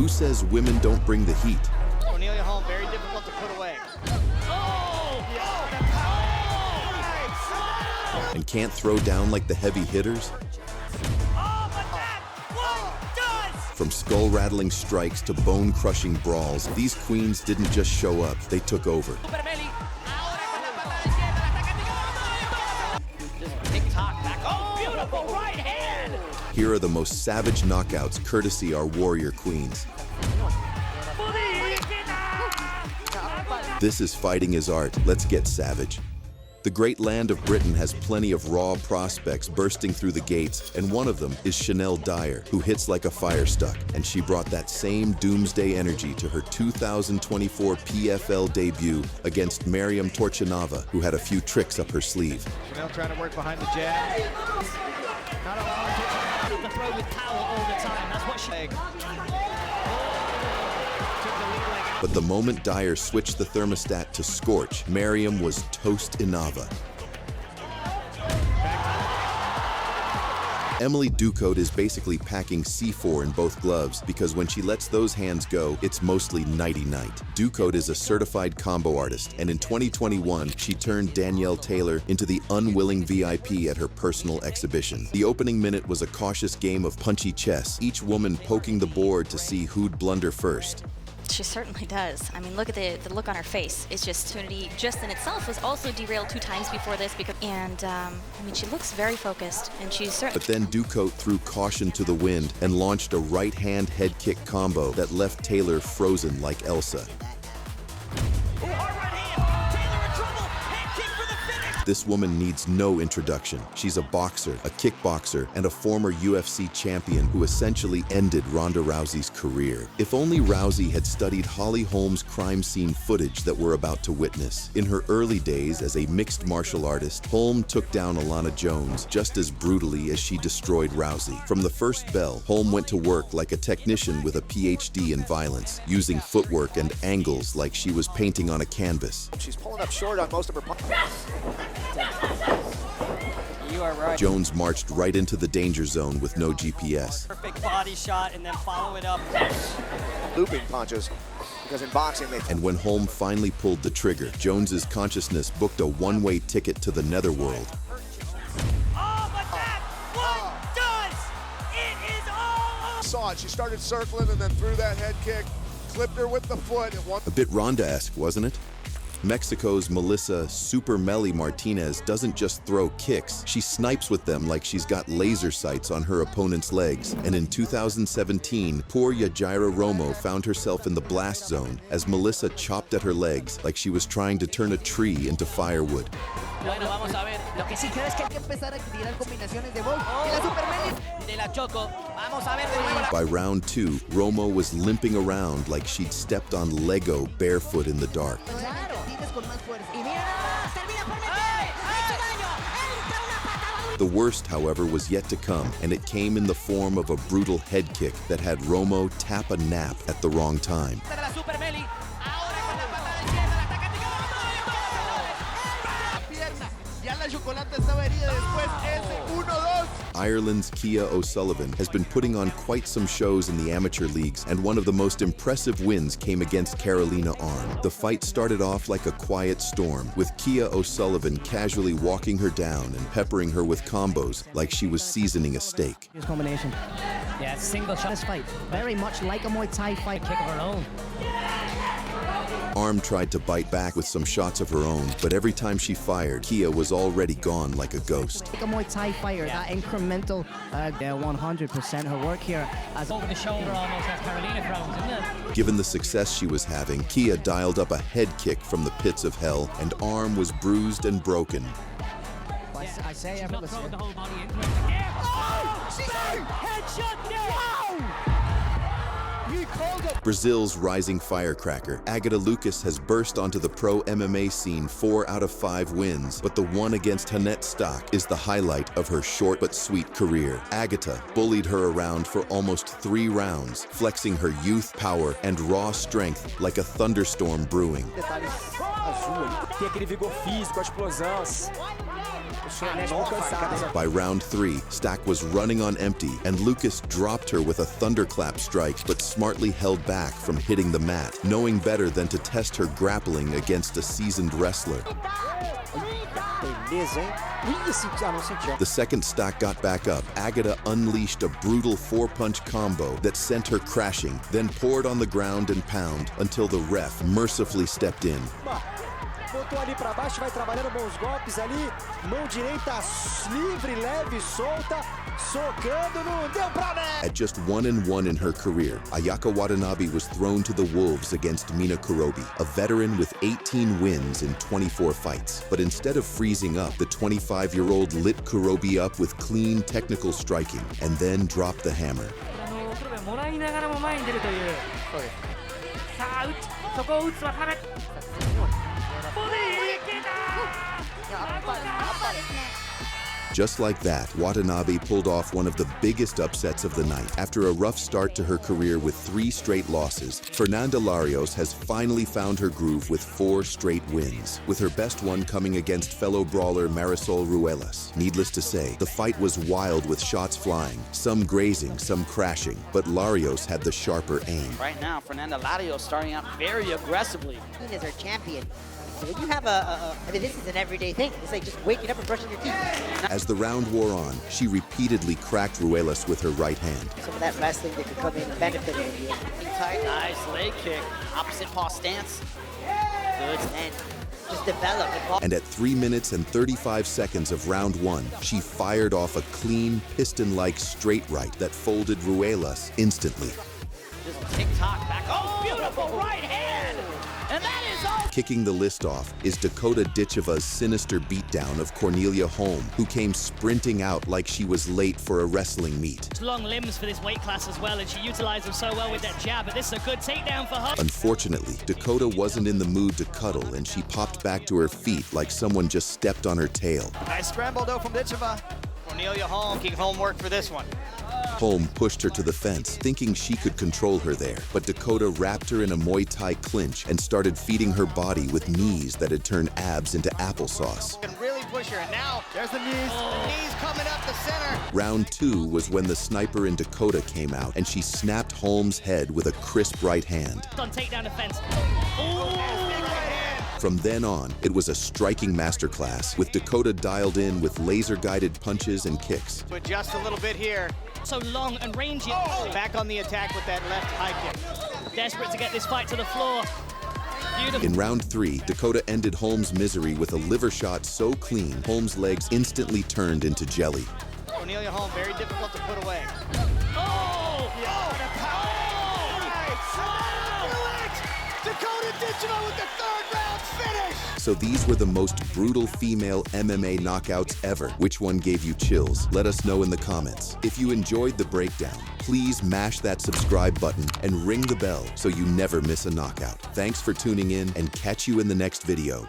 Who says women don't bring the heat? Cornelia Holm, very difficult to put away. And can't throw down like the heavy hitters? From skull-rattling strikes to bone-crushing brawls, these queens didn't just show up, they took over. Beautiful right hand! Here are the most savage knockouts courtesy our warrior queens. This is fighting is art, let's get savage. The great land of Britain has plenty of raw prospects bursting through the gates, and one of them is Chanel Dyer, who hits like a fire stuck, and she brought that same doomsday energy to her 2024 PFL debut against Miam Torchinava, who had a few tricks up her sleeve. Chanel trying to work behind the jab. Not allowing to throw with power all the time, that's what she... But the moment Dyer switched the thermostat to scorch, Miam was toast-inava. Emily Ducote is basically packing C4 in both gloves because when she lets those hands go, it's mostly nighty-night. Ducote is a certified combo artist, and in 2021, she turned Danielle Taylor into the unwilling VIP at her personal exhibition. The opening minute was a cautious game of punchy chess, each woman poking the board to see who'd blunder first. She certainly does. I mean, look at the look on her face. It's just opportunity just in itself was also derailed 2 times before this because, I mean, she looks very focused and she's certainly. But then Ducote threw caution to the wind and launched a right-hand head kick combo that left Taylor frozen like Elsa. This woman needs no introduction. She's a boxer, a kickboxer, and a former UFC champion who essentially ended Ronda Rousey's career. If only Rousey had studied Holly Holm's crime scene footage that we're about to witness. In her early days as a mixed martial artist, Holm took down Alana Jones just as brutally as she destroyed Rousey. From the first bell, Holm went to work like a technician with a PhD in violence, using footwork and angles like she was painting on a canvas. She's pulling up short on most of her punches. You are right. Jones marched right into the danger zone with no GPS. Perfect body shot and then follow it up. Looping punches, because in boxing they... And when Holm finally pulled the trigger, Jones's consciousness booked a one-way ticket to the netherworld. Oh, but that one does! It is all over! Saw it, she started circling and then threw that head kick, clipped her with the foot. And one... A bit Ronda-esque, wasn't it? Mexico's Melissa Super Melly Martinez doesn't just throw kicks, she snipes with them like she's got laser sights on her opponent's legs. And in 2017, poor Yajiro Romo found herself in the blast zone as Melissa chopped at her legs like she was trying to turn a tree into firewood. Bueno, vamos a ver. Lo que sí creo es que hay que empezar a tirar combinaciones de box. Y la Super Melly de la Choco. Vamos a ver de nuevo. By round 2, Romo was limping around like she'd stepped on Lego barefoot in the dark. The worst, however, was yet to come, and it came in the form of a brutal head kick that had Romo tap a nap at the wrong time. Ireland's Kia O'Sullivan has been putting on quite some shows in the amateur leagues, and one of the most impressive wins came against Karolina Arm. The fight started off like a quiet storm, with Kia O'Sullivan casually walking her down and peppering her with combos like she was seasoning a steak. His combination. Yeah, single shot. This fight, very much like a Muay Thai fight. Kick of her own. Arm tried to bite back with some shots of her own, but every time she fired, Kia was already gone like a ghost. Like a Muay Thai fighter, that incremental, 100% her work here. As over the shoulder almost as Karolina throws, isn't it? Given the success she was having, Kia dialed up a head kick from the pits of hell, and Arm was bruised and broken. I say Not effortlessly. throwing the whole body into it. Yeah. Oh! She's headshot there! Wow! Brazil's rising firecracker, Agata has burst onto the pro MMA scene 4 out of 5 wins, but the one against Hanette stock is the highlight of her short but sweet career. Agata bullied her around for almost 3 rounds, flexing her youth, power, and raw strength like a thunderstorm brewing. Tem aquele vigor físico, a explosão. By round 3, Stack was running on empty, and Lucas dropped her with a thunderclap strike, but smartly held back from hitting the mat, knowing better than to test her grappling against a seasoned wrestler. The second Stack got back up, Agata unleashed a brutal 4-punch combo that sent her crashing, then poured on the ground and pound until the ref mercifully stepped in. Botou ali para baixo, vai trabalhando bons golpes ali, mão direita livre, leve, solta, socando, não deu pra ver. At just 1-1 in her career, Ayaka Watanabe was thrown to the wolves against Mina Kurobi, a veteran with 18 wins in 24 fights. But instead of freezing up, the 25-year-old lit Kurobi up with clean technical striking and then dropped the hammer. Just like that, Watanabe pulled off one of the biggest upsets of the night. After a rough start to her career with 3 straight losses, Fernando Larios has finally found her groove with 4 straight wins, with her best one coming against fellow brawler Marisol Rouas. Needless to say, the fight was wild with shots flying, some grazing, some crashing, but Larios had the sharper aim. Right now, Fernando Larios starting out very aggressively. He is our champion. So when you have I mean, this is an everyday thing. It's like just waking up and brushing your teeth. As the round wore on, she repeatedly cracked Rouas with her right hand. Some of that wrestling that could come in and benefit him. Nice leg kick, opposite paw stance. Good. And just develop. And at 3 minutes and 35 seconds of round 1, she fired off a clean, piston-like straight right that folded Rouas instantly. Just tick-tock back. Oh, beautiful right hand! And that is all. Kicking the list off is Dakota Dicha's sinister beatdown of Cornelia Holm, who came sprinting out like she was late for a wrestling meet. Long limbs for this weight class as well, and she utilized them so well with that jab, but this is a good takedown for her. Unfortunately, Dakota wasn't in the mood to cuddle, and she popped back to her feet like someone just stepped on her tail. Nice scramble though from Dicha. Cornelia Holm making homework for this one. Holm pushed her to the fence, thinking she could control her there, but Dakota wrapped her in a Muay Thai clinch and started feeding her body with knees that had turned abs into applesauce. Can really push her, and now there's the knees. The knees coming up the center. Round 2 was when the sniper in Dakota came out, and she snapped Holm's head with a crisp right hand. On takedown defense. From then on, it was a striking masterclass, with Dakota dialed in with laser-guided punches and kicks. To adjust a little bit here. So long and rangy. Back on the attack with that left high kick. Desperate to get this fight to the floor. Beautiful. In round 3, Dakota ended Holm's misery with a liver shot so clean, Holm's legs instantly turned into jelly. Cornelia Holm, very difficult to put away. Oh! The power! Dakota Dicha with the 3rd round finish! So these were the most brutal female MMA knockouts ever. Which one gave you chills? Let us know in the comments. If you enjoyed the breakdown, please mash that subscribe button and ring the bell so you never miss a knockout. Thanks for tuning in, and catch you in the next video.